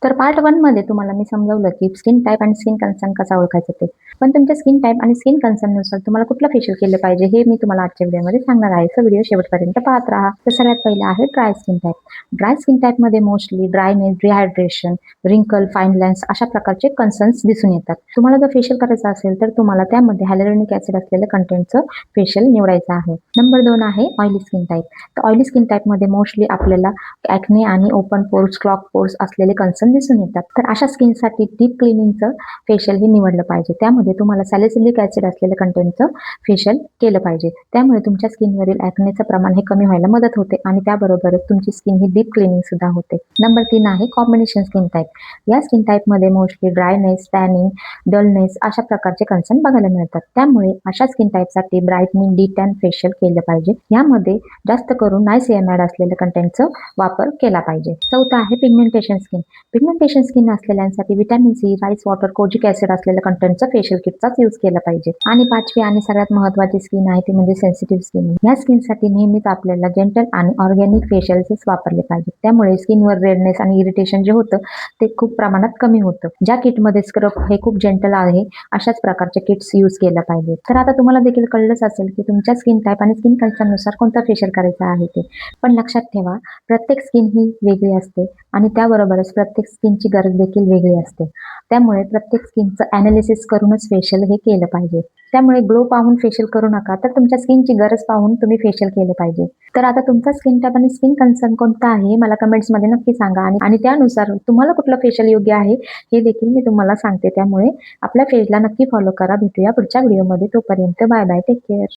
तर पार्ट 1 मध्ये तुम्हाला मी समजावलं की स्किन टाइप आणि स्किन कन्सर्न कसा ओळखायचा ते. पण तुमच्या स्किन टाइप आणि स्किन कन्सर्ननुसार तुम्हाला कुठलं फेशियल केलं पाहिजे हे मी तुम्हाला आजच्या व्हिडिओमध्ये सांगणार आहे. सो व्हिडिओ शेवटपर्यंत पाहत राहा. तर सगळ्यात पहिलं आहे dry skin type. Dry skin टाइपमध्ये मोस्टली ड्रायनेस, डिहायड्रेशन, रिंकल, फाईन लाईन्स अशा प्रकारचे कन्सर्न्स दिसून येतात. तुम्हाला जर फेशियल करायचं असेल तर तुम्हाला त्यामध्ये हायलुरॉनिक ॲसिड असलेलं कंटेंटचं फेशियल निवडायचं आहे. नंबर 2 आहे ऑइली स्किन टाइप. तर ऑइली स्किन टाइपमध्ये मोस्टली आपल्याला ॲक्ने आणि ओपन पोर्स, क्लॉग पोर्स असलेले कन्सर्न दिसून येतात. तर अशा स्किनसाठी डीप क्लिनिंगचं फेशियल हे निवडलं पाहिजे. त्यामध्ये तुम्हाला सॅलिसिलिक ॲसिड असलेलं कंटेंटचं फेशियल केलं पाहिजे. त्यामुळे तुमच्या स्किनवरील ॲक्नेचं प्रमाण हे कमी व्हायला मदत होते आणि त्याबरोबरच तुमची स्किन ही डीप क्लिनिंग सुद्धा होते. नंबर 3 आहे कॉम्बिनेशन स्किन टाइप. या स्किन टाइपमध्ये मोस्टली ड्रायनेस, टॅनिंग, डलनेस अशा प्रकारचे कन्सर्न बघायला मिळतात. त्यामुळे अशा स्किन टाइपसाठी ब्राईटनिंग डी-टॅन फेशियल केलं पाहिजे. यामध्ये जास्त करून नायसियामाइड असलेलं कंटेंटचं वापर केला पाहिजे. चौथा आहे पिगमेंटेशन स्किन. पिगमेंटेशन स्किन असलेल्यांसाठी vitamin C, rice water, kojic acid असलेलं कंटेंटचं फेशियल किटचाच यूज केला पाहिजे. आणि पाचवी आणि सगळ्यात महत्त्वाची स्किन आहे ती म्हणजे सेन्सिटिव्ह स्किन. या स्किनसाठी नेहमीच आपल्याला जेंटल आणि ऑर्गॅनिक फेशियल्सच वापरले पाहिजे. त्यामुळे स्किनवर रेडनेस आणि इरिटेशन जे होतं ते खूप प्रमाणात कमी होतं. ज्या किटमध्ये स्क्रब हे खूप जेंटल आहे अशाच प्रकारचे किट्स यूज केलं पाहिजे. तर आता तुम्हाला देखील कळलंच असेल की तुमच्या स्किन टाइप आणि स्किन कन्सर्ननुसार कोणतं फेशियल करायचं आहे ते. पण लक्षात ठेवा प्रत्येक स्किन ही वेगळी असते आणि त्याबरोबरच प्रत्येक स्किनची गरज देखील वेगळी असते. त्यामुळे प्रत्येक स्किनचं ॲनालिसिस करूनच फेशियल हे केलं पाहिजे. त्यामुळे ग्लो पाहून फेशियल करू नका, तर तुमच्या स्किनची गरज पाहून तुम्ही फेशियल केलं पाहिजे. तर आता तुमचा स्किन टाइप आणि स्किन कन्सर्न कोणता आहे मला कमेंट्समध्ये नक्की सांगा आणि त्यानुसार तुम्हाला कुठलं फेशियल योग्य आहे हे देखील मी तुम्हाला सांगते. त्यामुळे आपल्या पेजला नक्की फॉलो करा. भेटूया पुढच्या व्हिडिओमध्ये. तोपर्यंत बाय बाय. Take care.